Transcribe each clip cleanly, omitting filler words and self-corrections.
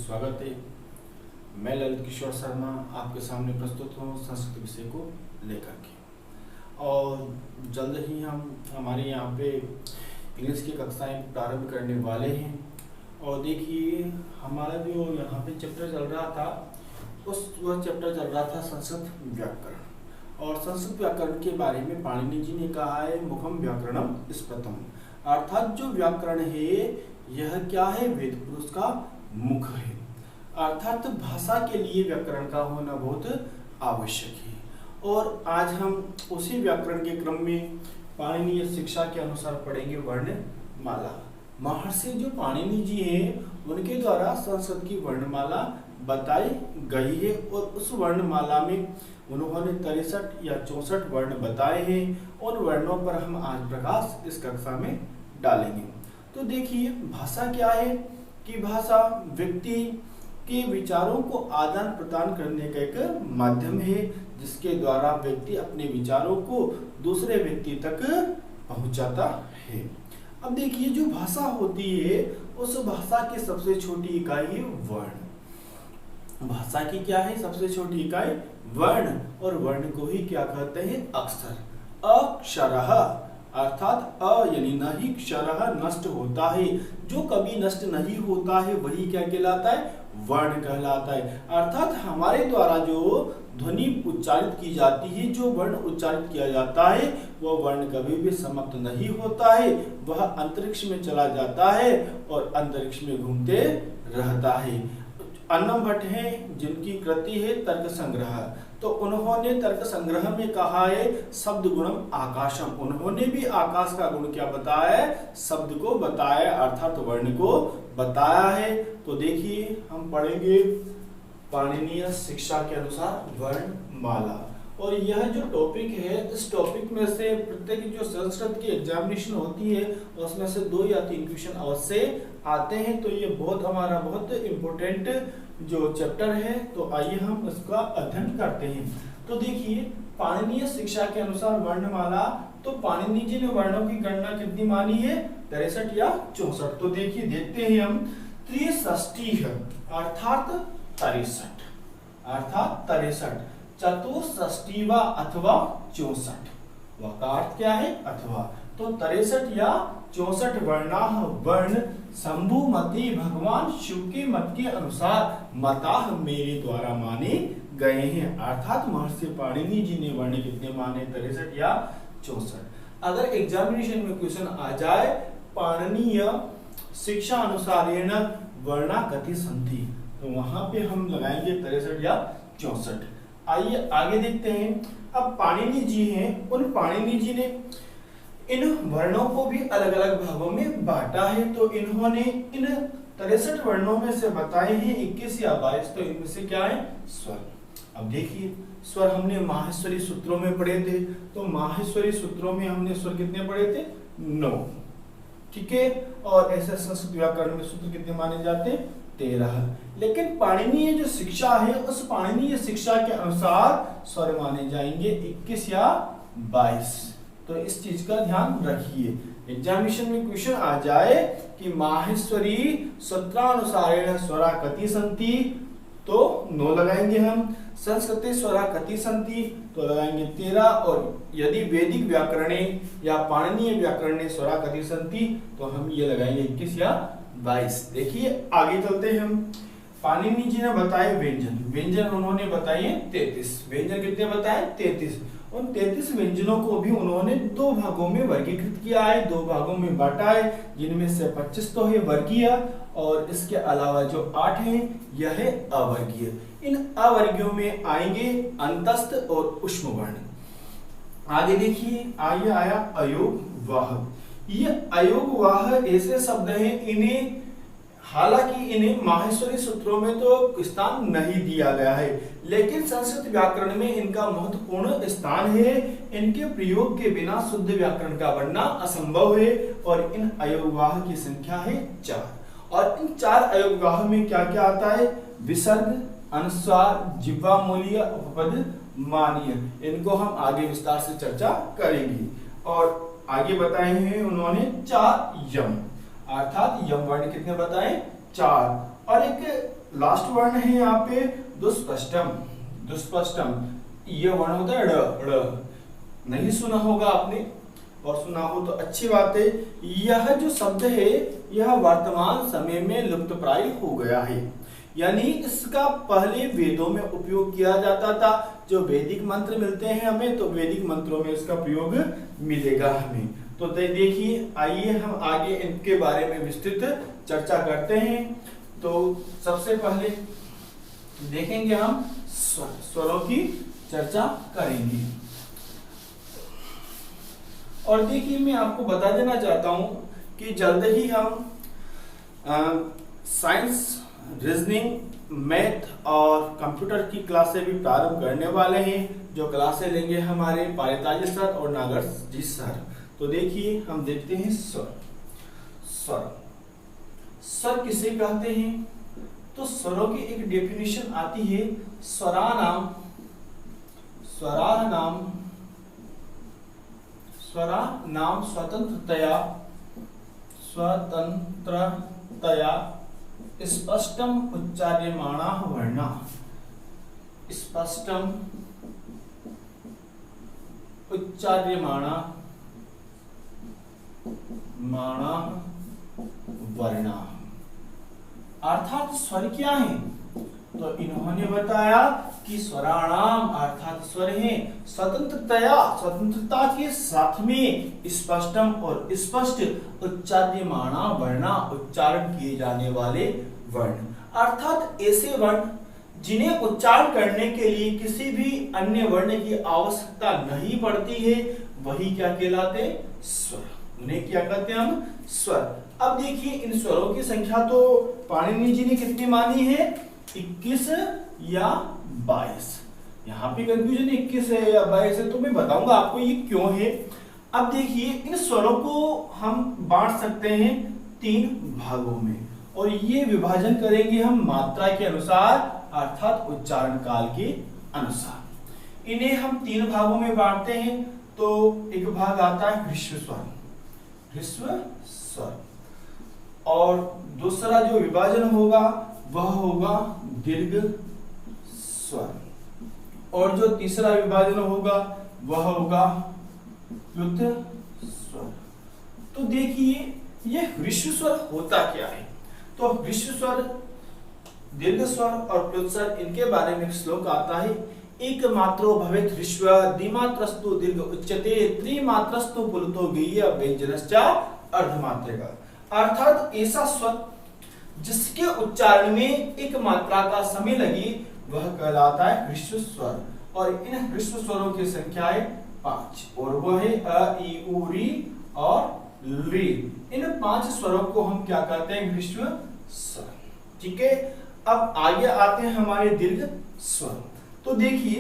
स्वागत है। मैं ललित किशोर शर्मा आपके सामने प्रस्तुत हूँ संस्कृत विषय को लेकर के, और जल्द ही हम हमारे यहाँ पे इंग्लिश की कक्षाएं प्रारंभ करने वाले हैं। और देखिए, हमारा जो यहाँ पे चैप्टर चल रहा था वह चैप्टर चल रहा था संस्कृत व्याकरण। और संस्कृत व्याकरण के बारे में पाणिनि जी ने कहा है मुखम व्याकरणम स्पतम, अर्थात जो व्याकरण है यह क्या है, वेद पुरुष का मुख है। अर्थात भाषा के लिए व्याकरण का होना बहुत आवश्यक है। और आज हम उसी व्याकरण के क्रम में पाणिनीय शिक्षा के अनुसार पढ़ेंगे वर्णमाला। महर्षि जो पाणिनि जी हैं उनके द्वारा संस्कृत की वर्णमाला बताई गई है, और उस वर्णमाला में उन्होंने 63 या 64 वर्ण बताए हैं। उन वर्णों पर हम आज प्रकाश इस कक्षा में डालेंगे। तो देखिए, भाषा क्या है कि भाषा व्यक्ति के विचारों को आदान प्रदान करने का एक माध्यम है, जिसके द्वारा व्यक्ति अपने विचारों को दूसरे व्यक्ति तक पहुंचाता है। अब देखिए, जो भाषा होती है उस भाषा की सबसे छोटी इकाई है वर्ण। भाषा की क्या है सबसे छोटी इकाई, वर्ण। और वर्ण को ही क्या कहते हैं, अक्षर। अक्षरः अर्थात यानी नहीं क्षरः नष्ट होता है, जो कभी नष्ट नहीं होता है वही क्या कहलाता है, वर्ण कहलाता है। अर्थात हमारे द्वारा जो ध्वनि उच्चारित की जाती है, जो वर्ण उच्चारित किया जाता है, वह वर्ण कभी भी समाप्त नहीं होता है। वह अंतरिक्ष में चला जाता है और अंतरिक्ष में घूमते रहता है। अन्नम भट्ट हैं जिनकी कृति है तर्क संग्रह, तो उन्होंने तर्क संग्रह में कहा है शब्द गुणम आकाशम। उन्होंने भी आकाश का गुण क्या बताया है, शब्द को बताया, अर्थात वर्ण को बताया है। तो देखिए, हम पढ़ेंगे पाणिनीय शिक्षा के अनुसार वर्णमाला। और यह जो टॉपिक है, इस टॉपिक में से प्रत्येक जो संस्कृत की एग्जामिनेशन होती है उसमें से 2 या 3 क्वेश्चन अवश्य आते हैं। तो ये हमारा बहुत इम्पोर्टेंट जो चैप्टर है, तो आइए हम इसका अध्ययन करते हैं। तो देखिए, पाणिनीय शिक्षा के अनुसार वर्णमाला, तो पाणिनि जी ने वर्णों की गणना कितनी मानी है, 63 या 64। तो देखिए, देखते हैं हम 63 अर्थात 63 चतुष्षष्टिवा अथवा 64, वह अर्थ क्या है, अथवा। तो 63 या 64 वर्णाः वर्ण शंभु मते भगवान शिव के मत के अनुसार मताः मेरे द्वारा माने गए हैं। अर्थात महर्षि पाणिनि जी ने वर्ण कितने माने, 63 या 64। अगर एग्जामिनेशन में क्वेश्चन आ जाए पाणिनीय शिक्षा अनुसारेण वर्णा कति सन्ति, तो वहां पे हम लगाएंगे 63 या 64। आइए आगे देखते हैं। अब पाणिनि जी हैं, उन पाणिनि जी ने इन वर्णों को भी अलग अलग भागों में बांटा है। तो इन्होंने इन 63 वर्णों में से बताए हैं 21 या 22। तो इनमें से क्या है, स्वर। अब देखिए, स्वर हमने माहेश्वरी सूत्रों में पढ़े थे, तो माहेश्वरी सूत्रों में हमने स्वर कितने पढ़े थे, 9, ठीक है। और ऐसे संस्कृत व्याकरण में सूत्र कितने माने जाते हैं, 13। लेकिन पाणिनीय जो शिक्षा है, उस पाणिनीय शिक्षा के अनुसार स्वर माने जाएंगे 21 या 22। तो इस चीज का ध्यान रखिए। एग्जामिनेशन में क्वेश्चन आ जाए कि माहेश्वरी सूत्रानुसारेण स्वरा कति सन्ति, तो 9 लगाएंगे हम। संस्कृते स्वरा कति सन्ति, तो लगाएंगे 13। और यदि वैदिक व्याकरणे या पाणिनीय व्याकरणे स्वरा कति सन्ति, तो हम ये लगाएंगे 21 या 22। देखिए, आगे चलते हैं हम। पाणिनि जी ने बताए व्यंजन उन्होंने बताए 33। व्यंजन कितने बताए, 33। उन 33 व्यंजनों को भी उन्होंने 2 भागों में वर्गीकृत किया है, 2 भागों में बांटा है, जिनमें से 25 तो है वर्गीय, और इसके अलावा जो 8 है यह है अवर्गीय। इन अवर्गीयों में आएंगे अंतस्थ और उष्म वर्ण। आगे देखिए, आगे आया अयोगवाह। ये अयोगवाह ऐसे शब्द हैं, इन्हें हालांकि इन्हें माहेश्वरी सूत्रों में तो स्थान नहीं दिया गया है, लेकिन संस्कृत व्याकरण में इनका महत्वपूर्ण स्थान है। इनके प्रयोग के बिना शुद्ध व्याकरण का बनना असंभव है। और इन अयोगवाह की संख्या है 4। और इन 4 अयोगवाह में क्या क्या आता है, विसर्ग, अनुस्वार, जिह्वा मूल्य, उपपद, मानीय। इनको हम आगे विस्तार से चर्चा करेंगे। और आगे बताए हैं उन्होंने 4 यम, अर्थात यम वर्ण कितने बताए, 4। और एक लास्ट वर्ण है यहाँ पे दुष्पष्टम। दुष्पष्टम ये वर्ण होता है ड़ ड़। नहीं सुना होगा आपने, और सुना हो तो अच्छी बात है। यह जो शब्द है यह वर्तमान समय में लुप्तप्राय हो गया है, यानी इसका पहले वेदों में उपयोग किया जाता था। जो वैदिक मंत्र मिलते हैं हमें, तो वैदिक मंत्रों में इसका प्रयोग मिलेगा हमें। तो देखिए, आइए हम आगे इनके बारे में विस्तृत चर्चा करते हैं। तो सबसे पहले देखेंगे हम स्वरों की चर्चा करेंगे। और देखिए, मैं आपको बता देना चाहता हूं कि जल्द ही हम साइंस, रीजनिंग, मैथ और कंप्यूटर की क्लासें भी प्रारंभ करने वाले हैं, जो क्लासें लेंगे हमारे पारिताज सर और नागर जी सर। तो देखिए, हम देखते हैं स्वर। स्वर स्वर किसे कहते हैं? तो स्वरों की एक डेफिनेशन आती है, स्वरानाम स्वतंत्रतया स्पष्टम उच्चार्यमाणा वर्णा। स्पष्टम उच्चार्यमाणा वर्णा। अर्थात स्वर क्या है? तो इन्होंने बताया कि स्वराणाम अर्थात स्वर हैं स्वतंत्रता के साथ में स्पष्टम और स्पष्ट उच्चार्यमाणा वर्णा, उच्चारण किए जाने वाले वर्ण। अर्थात ऐसे वर्ण जिन्हें उच्चारण करने के लिए किसी भी अन्य वर्ण की आवश्यकता नहीं पड़ती है, वही क्या कहलाते? स्वर। उन्हें क्या कहते हैं हम? स्वर। अब देखिए, इन स्वरों की संख्या तो पाणिनि जी ने कितनी मानी है? 21 या 22। यहाँ पे कंफ्यूजन 21 है या 22 है, तो मैं बताऊंगा आपको ये क्यों है। अब देखिए, इन स्वरों को हम बांट सकते हैं 3 भागों में, और ये विभाजन करेंगे हम मात्रा के अनुसार, अर्थात उच्चारण काल के अनुसार। इन्हें हम 3 भागों में बांटते हैं। तो एक भाग आता है ह्रस्व स्वर, ह्रस्व स्वर, और दूसरा जो विभाजन होगा वह होगा दीर्घ स्वर, और जो तीसरा विभाजन होगा वह होगा प्लुत स्वर। तो देखिए, यह ह्रस्व स्वर होता क्या है? तो ह्रस्व स्वर, दीर्घ स्वर और प्लुत स्वर, इनके बारे में एक श्लोक आता है। एकमात्रो भवेत् ह्रस्व, द्विमात्रस्तु दीर्घ उच्यते, त्रिमात्रस्तु प्लुतो गेय व्यंजनश्च अर्धमात्रिका। अर्थात ऐसा स्वर जिसके उच्चारण में एक मात्रा का समय लगे वह कहलाता है ह्रस्व स्वर। और इन ह्रस्व स्वरों की संख्या है 5, और वह है अ, ई, उ, री और री। इन 5 स्वरों को हम क्या कहते हैं? ह्रस्व स्वर। ठीक है, अब आगे आते हैं हमारे दीर्घ स्वर। तो देखिए,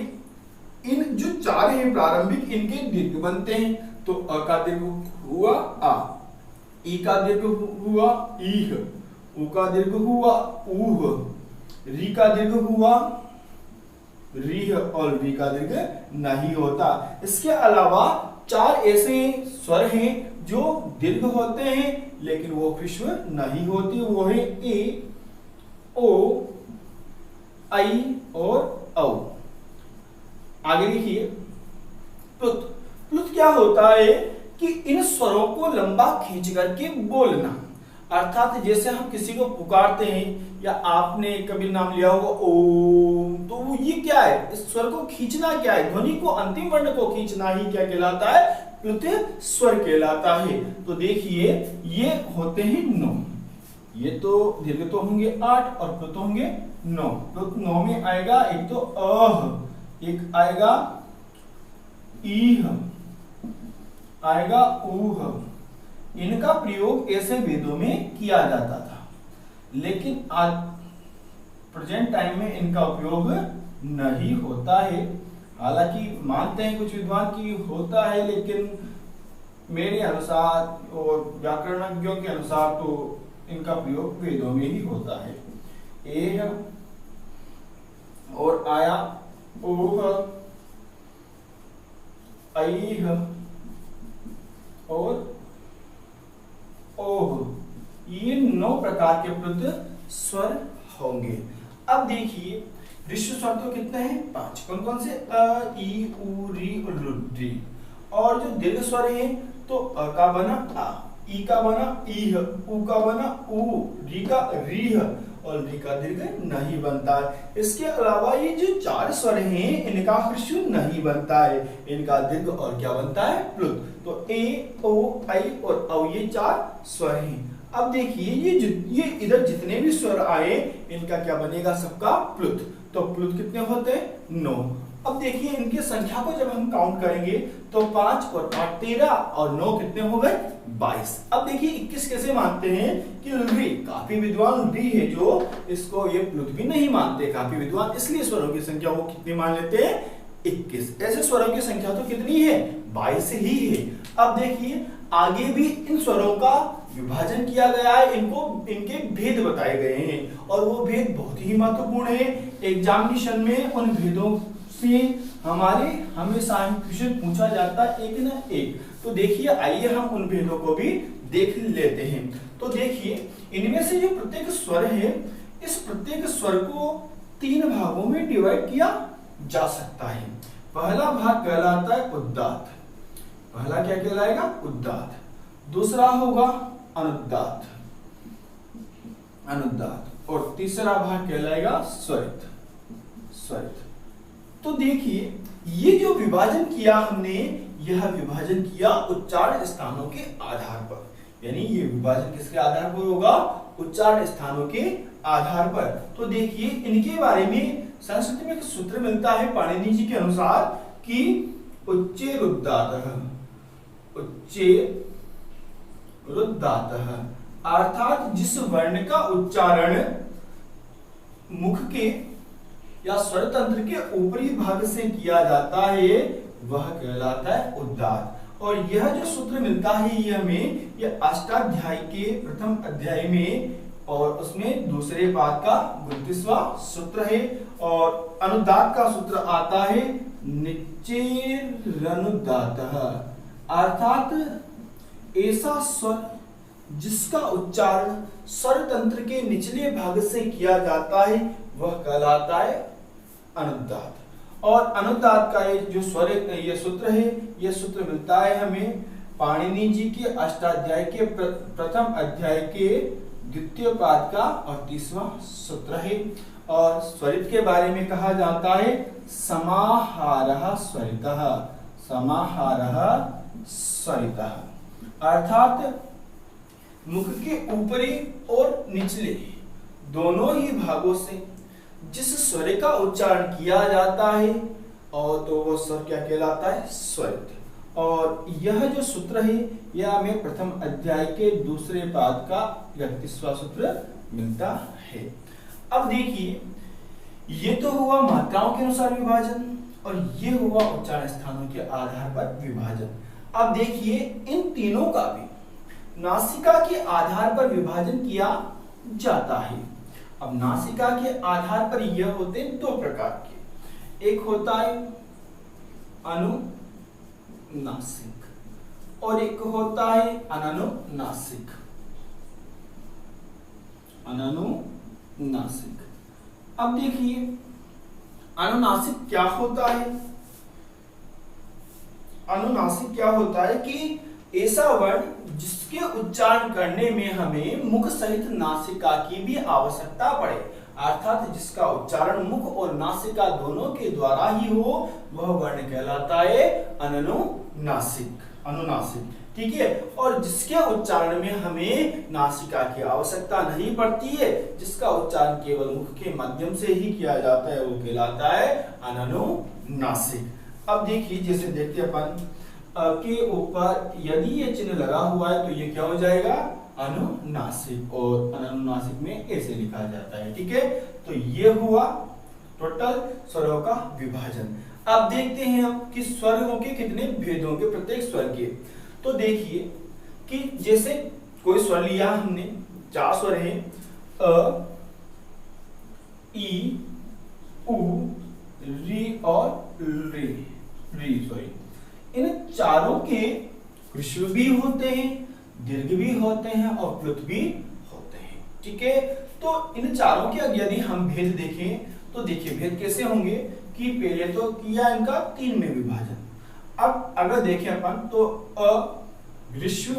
इन जो 4 हैं प्रारंभिक, इनके दीर्घ बनते हैं। तो अ का दीर्घ हुआ आ, ई का दीर्घ हुआ ईह, उ का दीर्घ हुआ ऊह, री का दीर्घ हुआ रीह, और वी का दीर्घ नहीं होता। इसके अलावा 4 ऐसे स्वर हैं जो दीर्घ होते हैं लेकिन वो ह्रस्व नहीं होती। वो है ए, ओ, आई और औ। आगे देखिए, प्लुत। प्लुत क्या होता है कि इन स्वरों को लंबा खींच करके बोलना। अर्थात जैसे हम किसी को पुकारते हैं, या आपने कभी नाम लिया होगा ओम, तो ये क्या है? इस स्वर को खींचना क्या है? ध्वनि को, अंतिम वर्ण को खींचना ही क्या कहलाता है? प्लुत स्वर कहलाता है। तो देखिए, ये होते हैं 9। ये तो दीर्घ तो होंगे 8 और प्लुत होंगे 9। प्लुत 9 में आएगा एक तो अह, एक आएगा ईह, आएगा ऊह। इनका प्रयोग ऐसे वेदों में किया जाता था, लेकिन आज प्रेजेंट टाइम में इनका उपयोग नहीं होता है। हालांकि मानते हैं कुछ विद्वान की होता है, लेकिन मेरे अनुसार और व्याकरणज्ञों के अनुसार तो इनका प्रयोग वेदों में ही होता है। एह और आया, ओह, ऐह और ओह, ये 9 प्रकार के प्लुत स्वर होंगे। अब देखिए ऋष्व स्वर तो कितने हैं 5, कौन कौन से अ ई उ री और री। और जो दीर्घ स्वर है तो अ का बना आ, ई का बना ई, उ का बना उ, री का री और री का दीर्घ नहीं बनता है। इसके अलावा ये जो 4 स्वर हैं इनका ह्रस्व नहीं बनता है, इनका दीर्घ और क्या बनता है प्लुत। तो ए ओ आई और औ ये 4 स्वर हैं। अब देखिए ये इधर जितने भी स्वर आए इनका क्या बनेगा सबका प्लुत। तो प्लुत कितने होते हैं 9। अब देखिए इनकी संख्या को जब हम काउंट करेंगे तो 5 और 8 13 और 9 कितने हो गए 22। अब देखिए 21 कैसे मानते हैं कि री, काफी विद्वान री है जो इसको ये प्लुत भी नहीं मानते, काफी विद्वान, इसलिए स्वरों की संख्या वो कितनी मान लेते हैं 21। ऐसे स्वरों की संख्या तो कितनी है 22 ही है। अब देखिए आगे भी इन स्वरों का विभाजन किया गया है, इनके भेद बताए गए हैं और वो भेद बहुत ही महत्वपूर्ण है। एग्जामिनेशन में उन भेदों से हमारे हमेशा क्वेश्चन पूछा जाता है एक ना एक। तो देखिए आइए हम उन भेदों को भी देख लेते हैं। तो देखिए इनमें से जो प्रत्येक स्वर है इस प्रत्येक स्वर को 3 भागों में डिवाइड किया जा सकता है। पहला भाग कहलाता है उद्दात, पहला क्या कहलाएगा उद्दात, दूसरा होगा अनुदात, अनुदात और तीसरा भाग कहलाएगा स्वरित, स्वरित। तो देखिए ये जो विभाजन किया हमने, यह विभाजन किया उच्चारण स्थानों के आधार पर, यानी ये विभाजन किसके आधार पर होगा उच्चारण स्थानों के आधार पर। तो देखिए इनके बारे में संस्कृत में एक सूत्र मिलता है पाणिनि जी के अनुसार कि उच्चे रुद्दातः, उच्चे रुद्दातः अर्थात जिस वर्ण का उच्चारण मुख के या स्वर तंत्र के ऊपरी भाग से किया जाता है वह कहलाता है उद्दात। और यह जो सूत्र मिलता है ये हमें यह अष्टाध्यायी के प्रथम अध्याय में और उसमें दूसरे पाद का 29वां सूत्र है। और अनुदात का सूत्र आता है निच्चेरनुदातः अर्थात ऐसा स्वर जिसका उच्चारण स्वर तंत्र के निचले भाग से किया जाता है वह कहलाता है अनुदात। और अनुदात का ये जो स्वर ये सूत्र है ये सूत्र मिलता है हमें पाणिनि जी के अष्टाध्याय के प्रथम अध्याय के द्वितीय पाद का और 30वां सूत्र है। और स्वरित के बारे में कहा जाता है समाहारः स्वरितः, समाहारः स्वरितः अर्थात मुख के ऊपरी और निचले दोनों ही भागों से जिस स्वर का उच्चारण किया जाता है और तो वो स्वर क्या कहलाता है स्वरित। और यह जो सूत्र है यह हमें प्रथम अध्याय के दूसरे पाद का 31वां सूत्र मिलता है। अब देखिए ये तो हुआ मात्राओं के अनुसार विभाजन और ये हुआ उच्चारण स्थानों के आधार पर विभाजन। अब देखिए इन तीनों का भी नासिका के आधार पर विभाजन किया जाता है। अब नासिका के आधार पर यह होते हैं 2 प्रकार के, एक होता है अनुनासिक और एक होता है अननुनासिक, अननुनासिक। अब देखिए अनुनासिक क्या होता है, अनुनासिक क्या होता है कि ऐसा वर्ण जिसके उच्चारण करने में हमें मुख सहित नासिका की भी आवश्यकता पड़े, अर्थात जिसका उच्चारण मुख और नासिका दोनों के द्वारा ही हो वह वर्ण कहलाता है अनुनासिक, अनुनासिक। ठीक है। और जिसके उच्चारण में हमें नासिका की आवश्यकता नहीं पड़ती है, जिसका उच्चारण केवल मुख के माध्यम से ही किया जाता है वो कहलाता है अनुनासिक। अब देखिए जैसे देखते अपन के ऊपर यदि ये चिन्ह लगा हुआ है तो ये क्या हो जाएगा अनुनासिक और अनुनासिक में ऐसे लिखा जाता है। ठीक है। तो ये हुआ टोटल स्वरों का विभाजन। अब देखते हैं हम कि स्वरों के कितने भेद होंगे प्रत्येक स्वर के। तो देखिए कि जैसे कोई स्वर लिया हमने, 4 स्वर हैं अ ई उ री और री, सॉरी। इन चारों के ह्रस्व भी होते हैं, दीर्घ भी होते हैं और प्लुत भी होते हैं। ठीक है। तो इन चारों के यदि हम भेद देखें तो देखिए भेद कैसे होंगे कि पहले तो किया इनका 3 में विभाजन। अब अगर देखें अपन तो ग्रीष्म,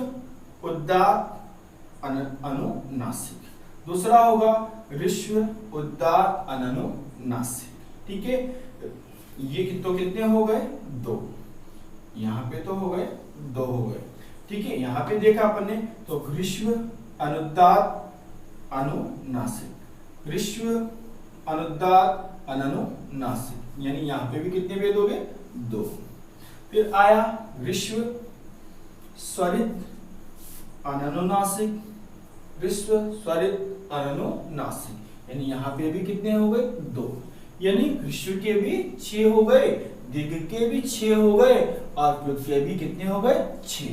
उदात्त, अनुनासिक। दूसरा होगा ग्रीष्म, उदात्त, अनुनासिक। ठीक है, ये तो कितने हो गए? 2। यहाँ पे तो हो गए 2 हो गए। ठीक है, यहाँ पे देखा अपन ने तो ग्रीष्म, अनुदात्त, अनुनासिक, ग्रीष्म, अनुदात्त, अनुनासिक, यानी यहाँ पे भी कितने भेद हो गए? 2। फिर आया ग्रीष्म, स्वरित, अनुनासिक, ग्रीष्म, स्वरित, अनुनासिक, यानी यहाँ पे भी कितने हो गए? 2। यानी ग्रीष्म के भी 6 हो गए, दीर्घ के भी 6 हो गए और प्लुत के भी कितने हो गए? 6।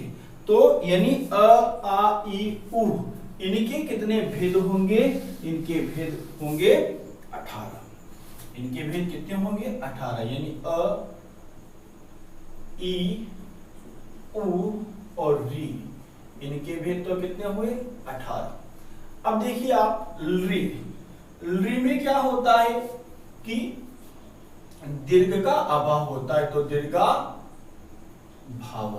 तो यानी अ, आ, ई, उ इनके कितने भेद होंगे? इनके भेद होंगे 18। इनके भेद कितने होंगे? 18। यानी अ, ई, उ और री, इनके भेद तो कितने हुए? 18। अब देखिए आप री, री में क्या होता है कि दीर्घ का अभाव होता है, तो दीर्घा भाव,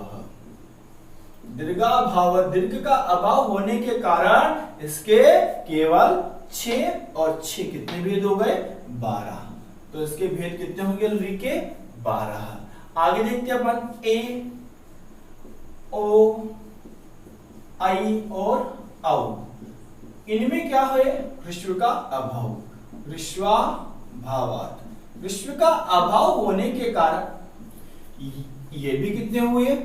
दीर्घा भाव, दीर्घ का अभाव होने के कारण इसके केवल 6 और 6 कितने भेद हो गए? 12। तो इसके भेद कितने होंगे री के? 12। आगे देखते हैं अपन ए, ओ, आई और औ, इनमें क्या है? ग्रीष्म का अभाव, ग्रीष्मा भावात, ग्रीष्म का अभाव होने के कारण ये भी कितने हुए?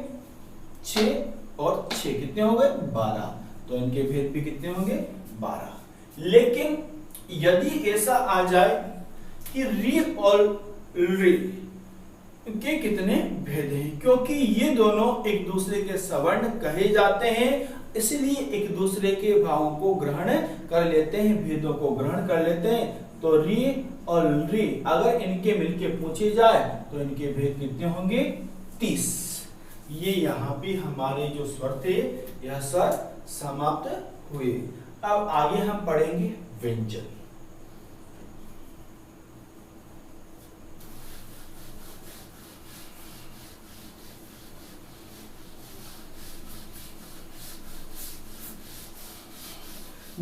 6 और 6 कितने हो गए? 12। तो इनके भेद भी कितने होंगे? 12। लेकिन यदि ऐसा आ जाए कि री और री के कितने भेद हैं, क्योंकि ये दोनों एक दूसरे के सवर्ण कहे जाते हैं, इसलिए एक दूसरे के भावों को ग्रहण कर लेते हैं, भेदों को ग्रहण कर लेते हैं। तो री और री अगर इनके मिलके पूछे जाए तो इनके भेद कितने होंगे? 30। ये यहाँ पे हमारे जो स्वर थे यह स्वर समाप्त हुए। अब आगे हम पढ़ेंगे व्यंजन।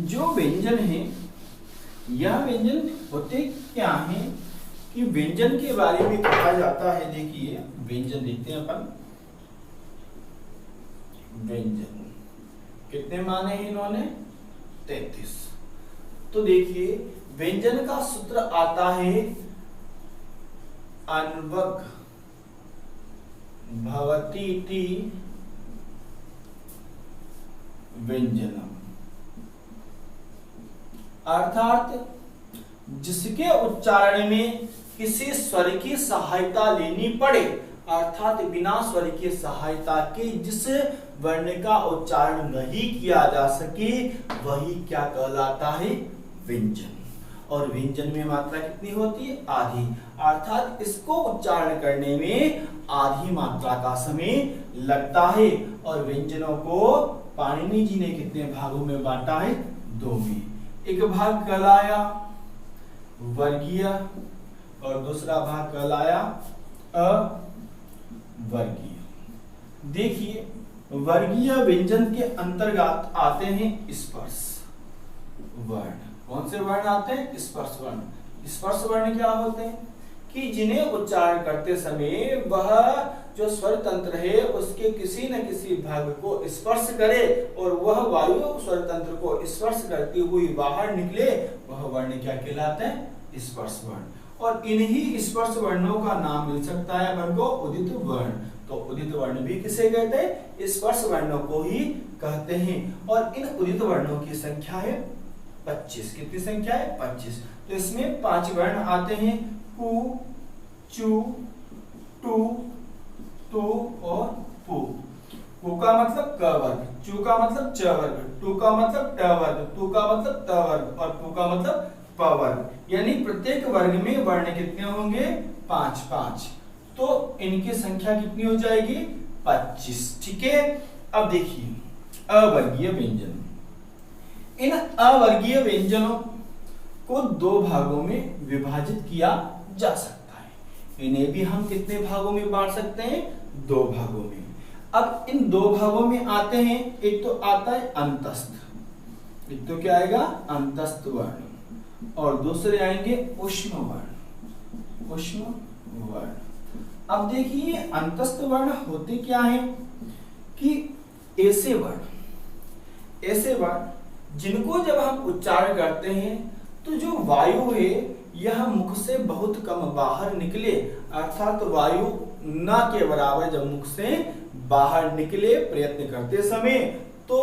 जो व्यंजन है, यह व्यंजन होते क्या हैं कि व्यंजन के बारे में कहा जाता है। देखिए व्यंजन देखते हैं अपन। व्यंजन कितने माने हैं इन्होंने? 33। तो देखिए व्यंजन का सूत्र आता है अन्वक भवति इति व्यंजनम, अर्थात जिसके उच्चारण में किसी स्वर की सहायता लेनी पड़े, अर्थात बिना स्वर की सहायता के जिस वर्ण का उच्चारण नहीं किया जा सके वही क्या कहलाता है? व्यंजन। और व्यंजन में मात्रा कितनी होती है? आधी, अर्थात इसको उच्चारण करने में आधी मात्रा का समय लगता है। और व्यंजनों को पाणिनि जी ने कितने भागों में बांटा है? 2 में। एक भाग कहलाया वर्गीय और दूसरा भाग कहलाया अवर्गीय। देखिए वर्गीय व्यंजन के अंतर्गत आते हैं स्पर्श वर्ण। कौन से वर्ण आते हैं? स्पर्श वर्ण। स्पर्श वर्ण क्या होते हैं कि जिन्हें उच्चारण करते समय वह जो स्वर तंत्र है उसके किसी न किसी भाग को स्पर्श करे और वह वायु स्वर तंत्र को स्पर्श करती हुई बाहर निकले, वह वर्ण क्या कहलाते हैं? स्पर्श वर्ण। और इन्हीं स्पर्श वर्णों का नाम मिल सकता है अपन को उदित वर्ण। तो उदित वर्ण भी किसे कहते हैं? स्पर्श वर्णों को ही कहते हैं। और इन उदित वर्णों की संख्या है 25। कितनी संख्या है? 25। तो इसमें 5 वर्ण आते हैं कु, चु, टू, तु और पु। कु का मतलब क वर्ग, चु का मतलब च वर्ग, टू का मतलब ट वर्ग, तु का मतलब त वर्ग और पु का मतलब प वर्ग। यानी प्रत्येक वर्ग में वर्ण कितने होंगे? 5 5। तो इनकी संख्या कितनी हो जाएगी? 25। ठीक है। अब देखिए अवर्गीय व्यंजन। इन अवर्गीय व्यंजनों को दो भागों में विभाजित किया जा सकता है। इन्हें भी हम कितने भागों में बांट सकते हैं? दो भागों में। अब इन दो भागों में आते हैं, एक तो आता है अंतस्थ, एक तो क्या आएगा? अंतस्थ वर्ण, और दूसरे आएंगे उष्म वर्ण, उष्म वर्ण। अब देखिए अंतस्थ वर्ण होते क्या हैं कि ऐसे वर्ण जिनको जब हम उच्चारण करते हैं तो जो वायु है यह मुख से बहुत कम बाहर निकले, अर्थात वायु न के बराबर जब मुख से बाहर निकले प्रयत्न करते समय, तो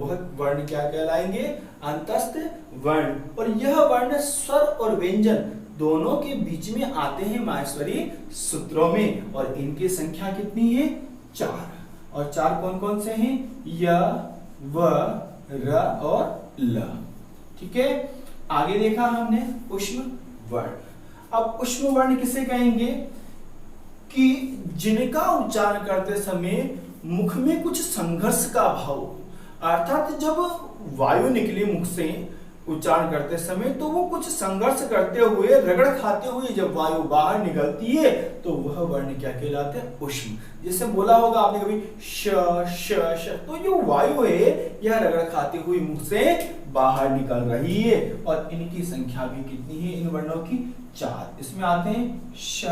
वह वर्ण क्या कहलाएंगे? अंतस्थ वर्ण। और यह वर्ण स्वर और व्यंजन दोनों के बीच में आते हैं माहेश्वरी सूत्रों में, और इनकी संख्या कितनी है? 4। और 4 कौन कौन से हैं? य, व, र और ल। ठीक है, आगे देखा हमने उष्म वर्ण। अब उष्म वर्ण किसे कहेंगे? कि जिनका उच्चारण करते समय मुख में कुछ संघर्ष का भाव, अर्थात जब वायु निकली मुख से उच्चारण करते समय तो वो कुछ संघर्ष करते हुए, रगड़ खाते हुए जब वायु बाहर निकलती है तो वह वर्ण क्या कहलाते हैं? उष्म। जैसे बोला होगा आपने कभी श श श, तो जो वायु है यह रगड़ खाते हुए मुख से बाहर निकल रही है, और इनकी संख्या भी कितनी है इन वर्णों की? 4। इसमें आते हैं श,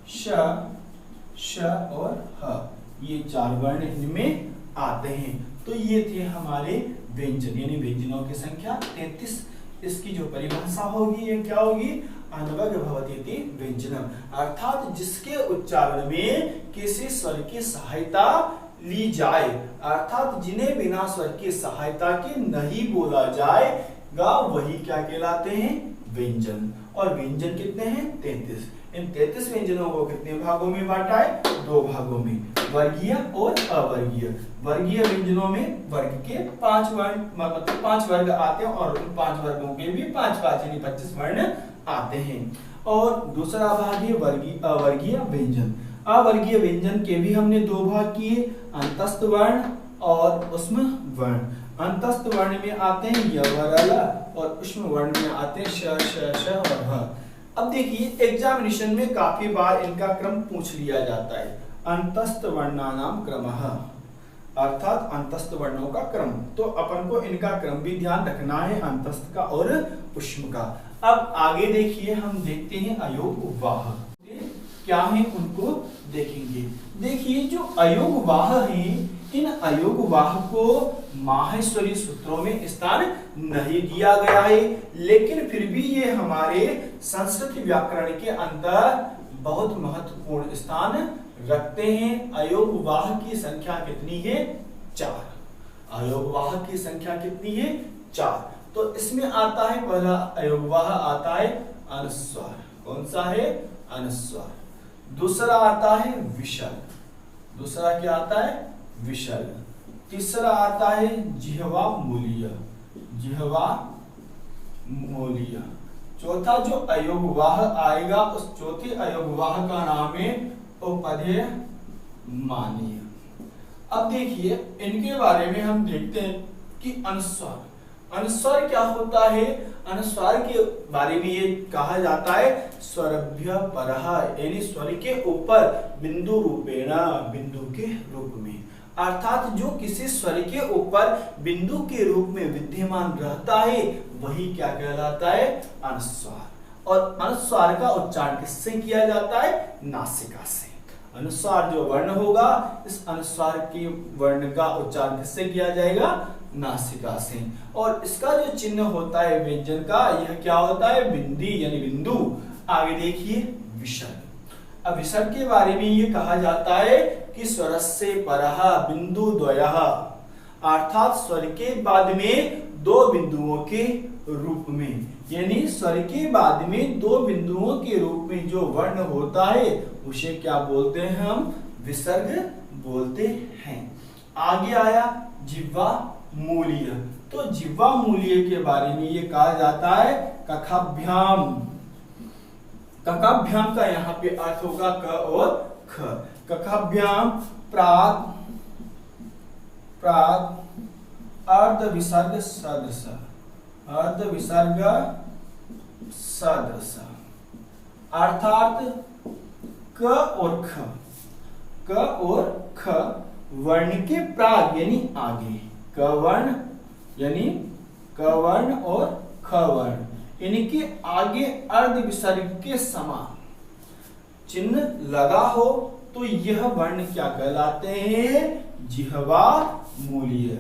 श, श और ह, ये 4 वर्ण इनमें आते हैं। तो ये थे हमारे व्यंजन, यानी व्यंजनों की संख्या 33। इसकी जो परिभाषा होगी ये क्या होगी? अनवग भवति इति व्यंजनम, अर्थात जिसके उच्चारण में किसी स्वर की सहायता ली जाए, अर्थात जिन्हें बिना स्वर की सहायता के नहीं बोला जाएगा, वही क्या कहलाते हैं? व्यंजन। और व्यंजन कितने हैं? 33। इन 33 व्यंजनों को कितने भागों में बांटा है? 2 भागों में, वर्गीय और अवर्गीय। वर्गीय व्यंजनों में वर्ग के 5 वर्ण, मतलब 5 वर्ग आते हैं, और उन 5 वर्गों के भी 5 यानी 25 वर्ण आते हैं। और दूसरा भाग है अवर्गीय व्यंजन। अवर्गीय व्यंजन के भी हमने 2 भाग किए, अंतस्थ वर्ण और उष्म वर्ण। अंतस्थ वर्ण में आते हैं य, व, र, ल, और उष्म वर्ण में आते हैं श, श, श और ह। अब देखिए एग्जामिनेशन में काफी बार इनका क्रम पूछ लिया जाता है। अंतस्थ वर्णानाम क्रमः, अर्थात अंतस्थ वर्णों का क्रम। तो अपन को इनका क्रम भी ध्यान रखना है, अंतस्थ का और उष्म का। अब आगे देखिए, हम देखते हैं अयोग वाह क्या है, उनको देखेंगे। देखिए जो अयोग वाह है, इन अयोग वाह को माहेश्वरी सूत्रों में स्थान नहीं दिया गया है, लेकिन फिर भी ये हमारे संस्कृत व्याकरण के अंदर बहुत महत्वपूर्ण स्थान रखते हैं। अयोग वाह की संख्या कितनी है? 4। अयोग वाह की संख्या कितनी है? 4। तो इसमें आता है पहला अयोग वाह आता है अनुस्वार। कौन सा है? अनुस्वार। दूसरा आता है विसर्ग। दूसरा क्या आता है? विसर्ग। तीसरा आता है जिह्वा मूलीय। जिह्वा मूलीय। चौथा जो अयोगवाह आएगा, उस चौथे अयोगवाह का नाम है उपधेय मानीय। अब देखिए इनके बारे में हम देखते हैं कि अनुस्वार। अनुस्वार क्या होता है? अनुस्वार के बारे में ये कहा जाता है स्वरभ्य परः, यानी स्वर के ऊपर बिंदु रूपेण, बिंदु के रूप में, अर्थात जो किसी स्वर के ऊपर बिंदु के रूप में विद्यमान रहता है वही क्या कहलाता है? अनुस्वार। और अनुस्वार का उच्चारण किससे किया जाता है? नासिका से। अनुस्वार जो वर्ण होगा, इस अनुस्वार के वर्ण का उच्चारण किससे किया जाएगा? नासिका से। और इसका जो चिन्ह होता है व्यंजन का, यह क्या होता है? बिंदी यानी बिंदु। आगे देखिए विसर्ग। अब विसर्ग के बारे में ये कहा जाता है कि स्वरस्य परः बिंदु द्वयः, अर्थात स्वर के बाद में 2 बिंदुओं के रूप में, यानी स्वर के बाद में 2 बिंदुओं के रूप में जो वर्ण होता है उसे क्या बोलते हैं? हम विसर्ग बोलते हैं। आगे आया जिह्वा मूलीय। तो जिह्वा मूलीय के बारे में ये कहा जाता है ककाभ्याम। ककाभ्याम का यहाँ पे अर्थ होगा क और ख। ककाभ्याम प्राग अर्ध विसर्ग सदृश, अर्ध विसर्ग सदृश, अर्थात क और ख, क और ख वर्ण के प्राग यानी आगे, क वर्ण यानी क वर्ण और ख वर्ण इनके आगे अर्ध विसर्ग के समान चिन्ह लगा हो तो यह वर्ण क्या कहलाते हैं? जिह्वा मूल्य।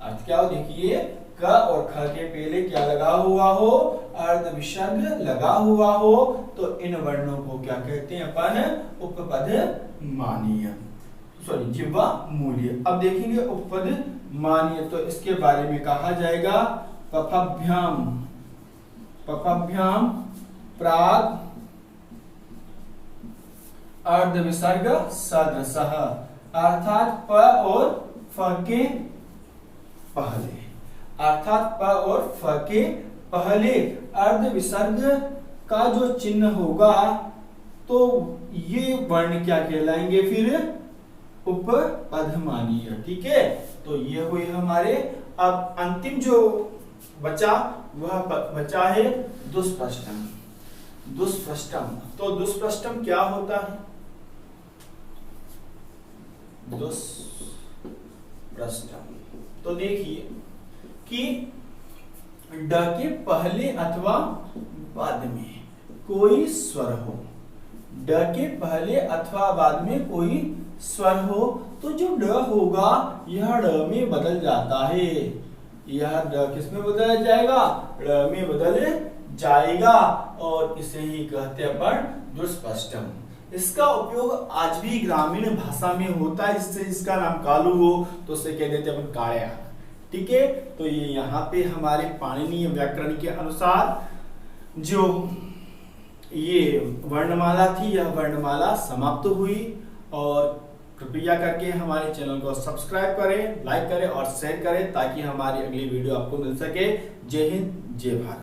अर्थ क्या हो? देखिए क और ख के पहले क्या लगा हुआ हो? अर्ध विसर्ग लगा हुआ हो तो इन वर्णों को क्या कहते हैं अपन? उपपद मानीय, सॉरी जिह्वा मूल्य। अब देखेंगे उपपद मानीय तो इसके बारे में कहा जाएगा पफभ्याम, पफभ्याम प्राग अर्ध विसर्ग सदृशः, अर्थात प और फ के पहले, अर्थात प और फ के पहले अर्ध विसर्ग का जो चिन्ह होगा तो ये वर्ण क्या कहलाएंगे फिर? उपपद मानीय। ठीक है, तो ये हुए हमारे। अब अंतिम जो बचा वह बचा है दुष्प्रष्टम। दुष्प्रष्टम, तो दुष्प्रष्टम क्या होता है? दुष्प्रष्टम तो देखिए कि ड के पहले अथवा बाद में कोई स्वर हो, ड के पहले अथवा बाद में कोई स्वर हो तो जो ड होगा यह ड में बदल जाता है। यह ड किस में बदल जाएगा? ड में बदल जाएगा और इसे ही कहते हैं अपन दुष्प्रष्टम। इसका उपयोग आज भी ग्रामीण भाषा में होता है, जिससे इसका नाम कालू हो तो उसे कह देते हैं अपन काया। ठीक है, तो ये यहाँ पे हमारे पाणिनीय व्याकरण के अनुसार जो ये वर्णमाला थी यह वर्णमाला समाप्त हुई। और कृपया करके हमारे चैनल को सब्सक्राइब करें, लाइक करें और शेयर करें ताकि हमारी अगली वीडियो आपको मिल सके। जय हिंद, जय भारत।